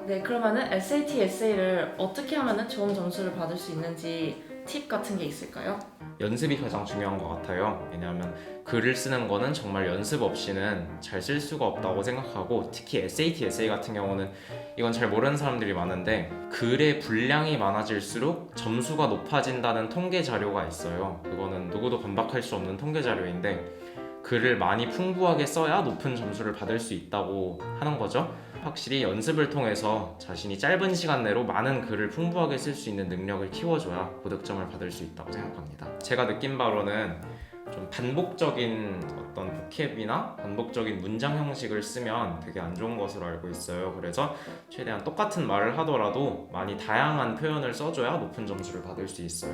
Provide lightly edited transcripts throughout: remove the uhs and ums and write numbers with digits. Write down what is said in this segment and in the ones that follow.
네, 그러면은 SAT, SA를 어떻게 하면은 좋은 점수를 받을 수 있는지 팁 같은 게 있을까요? 연습이 가장 중요한 것 같아요. 왜냐하면 글을 쓰는 거는 정말 연습 없이는 잘 쓸 수가 없다고 생각하고, 특히 SAT, essay 같은 경우는 이건 잘 모르는 사람들이 많은데 글의 분량이 많아질수록 점수가 높아진다는 통계 자료가 있어요. 그거는 누구도 반박할 수 없는 통계 자료인데, 글을 많이 풍부하게 써야 높은 점수를 받을 수 있다고 하는 거죠. 확실히 연습을 통해서 자신이 짧은 시간 내로 많은 글을 풍부하게 쓸 수 있는 능력을 키워줘야 고득점을 받을 수 있다고 생각합니다. 제가 느낀 바로는 좀 반복적인 어떤 보캡이나 반복적인 문장 형식을 쓰면 되게 안 좋은 것으로 알고 있어요. 그래서 최대한 똑같은 말을 하더라도 많이 다양한 표현을 써줘야 높은 점수를 받을 수 있어요.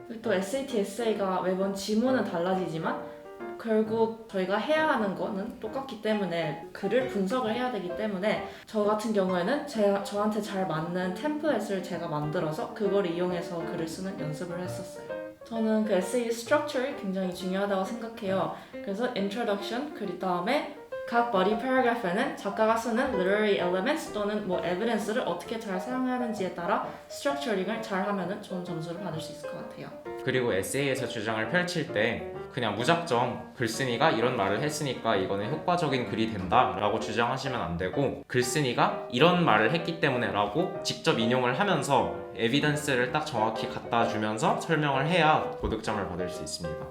그리고 또 SAT, SA가 매번 지문은 달라지지만 결국 저희가 해야 하는 거는 똑같기 때문에 글을 분석을 해야 되기 때문에 저 같은 경우에는 저한테 잘 맞는 템플릿을 제가 만들어서 그걸 이용해서 글을 쓰는 연습을 했었어요. 저는 그 에세이 스트럭처를 굉장히 중요하다고 생각해요. 그래서 introduction, 그 다음에 각 body paragraph에는 작가가 쓰는 literary elements 또는 뭐 evidence를 어떻게 잘 사용하는지에 따라 스트럭처링을 잘 하면은 좋은 점수를 받을 수 있을 것 같아요. 그리고 에세이에서 주장을 펼칠 때 그냥 무작정 글쓴이가 이런 말을 했으니까 이거는 효과적인 글이 된다 라고 주장하시면 안 되고, 글쓴이가 이런 말을 했기 때문에 라고 직접 인용을 하면서 에비던스를 딱 정확히 갖다 주면서 설명을 해야 고득점을 받을 수 있습니다.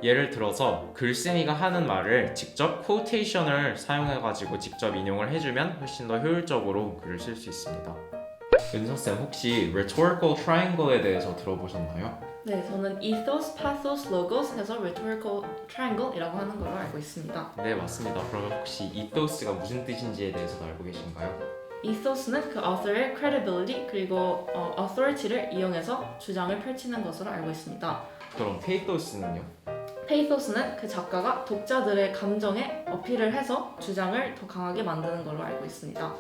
예를 들어서 글쓴이가 하는 말을 직접 퀘오테이션을 사용해가지고 직접 인용을 해주면 훨씬 더 효율적으로 글을 쓸 수 있습니다. 은서쌤, 혹시 rhetorical triangle에 대해서 들어보셨나요? 네, 저는 ethos, pathos, logos 해서 rhetorical triangle이라고 하는 걸로 알고 있습니다. 네, 맞습니다. 그러면 혹시 ethos가 무슨 뜻인지에 대해서도 알고 계신가요? ethos는 그 author의 credibility 그리고 authority를 이용해서 주장을 펼치는 것으로 알고 있습니다. 그럼 pathos는요? pathos는 그 작가가 독자들의 감정에 어필을 해서 주장을 더 강하게 만드는 걸로 알고 있습니다.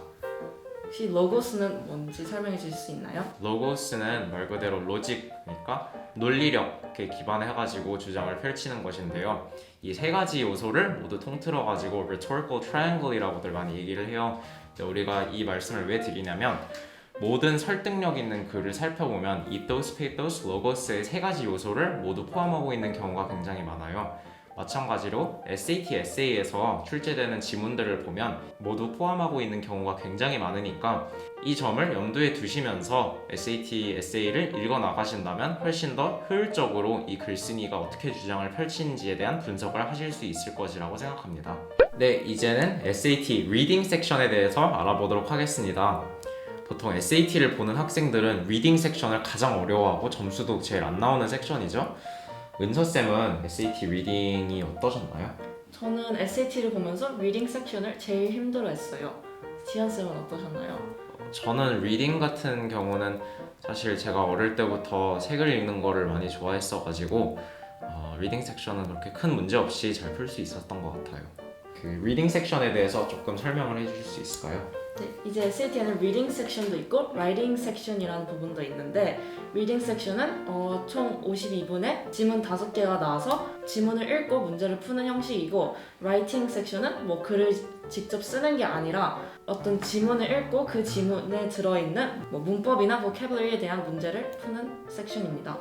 혹시 logos는 뭔지 설명해 주실 수 있나요? logos는 말 그대로 로직, 그러니까 논리력에 기반해가지고 주장을 펼치는 것인데요. 이 세 가지 요소를 모두 통틀어가지고 rhetorical triangle이라고들 많이 얘기를 해요. 우리가 이 말씀을 왜 드리냐면, 모든 설득력 있는 글을 살펴보면 ethos, pathos, logos의 세 가지 요소를 모두 포함하고 있는 경우가 굉장히 많아요. 마찬가지로 SAT, SA에서 출제되는 지문들을 보면 모두 포함하고 있는 경우가 굉장히 많으니까 이 점을 염두에 두시면서 SAT, SA를 읽어 나가신다면 훨씬 더 효율적으로 이 글쓴이가 어떻게 주장을 펼치는지에 대한 분석을 하실 수 있을 것이라고 생각합니다. 네, 이제는 SAT 리딩 섹션에 대해서 알아보도록 하겠습니다. 보통 SAT를 보는 학생들은 리딩 섹션을 가장 어려워하고 점수도 제일 안 나오는 섹션이죠. 은서쌤은 SAT 리딩이 어떠셨나요? 저는 SAT를 보면서 리딩 섹션을 제일 힘들어했어요. 지현쌤은 어떠셨나요? 저는 리딩 같은 경우는 사실 제가 어릴 때부터 책을 읽는 거를 많이 좋아했어가지고 리딩 섹션은 그렇게 큰 문제 없이 잘 풀 수 있었던 것 같아요. 그 리딩 섹션에 대해서 조금 설명을 해주실 수 있을까요? 네, 이제 SAT에는 리딩 섹션도 있고 라이팅 섹션이라는 부분도 있는데 리딩 섹션은 총 52분에 지문 5개가 나와서 지문을 읽고 문제를 푸는 형식이고 라이팅 섹션은 뭐 글을 직접 쓰는 게 아니라 어떤 지문을 읽고 그 지문에 들어있는 뭐 문법이나 보캐블러리에 대한 문제를 푸는 섹션입니다.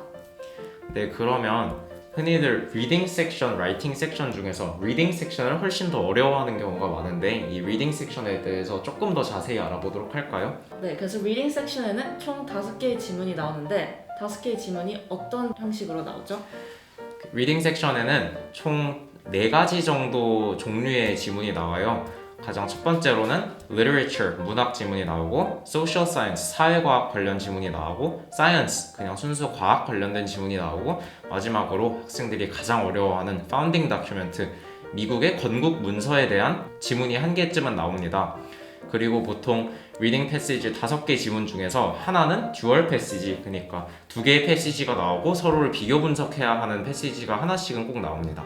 네, 그러면 흔히들 리딩 섹션, 라이팅 섹션 중에서 리딩 섹션을 훨씬 더 어려워하는 경우가 많은데, 이 리딩 섹션에 대해서 조금 더 자세히 알아보도록 할까요? 네, 그래서 리딩 섹션에는 총 5개의 지문이 나오는데 5개의 지문이 어떤 형식으로 나오죠? 리딩 섹션에는 총 4가지 정도 종류의 지문이 나와요. 가장 첫 번째로는 literature, 문학 지문이 나오고, social science, 사회과학 관련 지문이 나오고, science, 그냥 순수 과학 관련된 지문이 나오고, 마지막으로 학생들이 가장 어려워하는 founding document, 미국의 건국 문서에 대한 지문이 1개쯤은 나옵니다. 그리고 보통 리딩 패시지 5개 지문 중에서 하나는 듀얼 패시지, 그러니까 2개의 패시지가 나오고 서로를 비교 분석해야 하는 패시지가 하나씩은 꼭 나옵니다.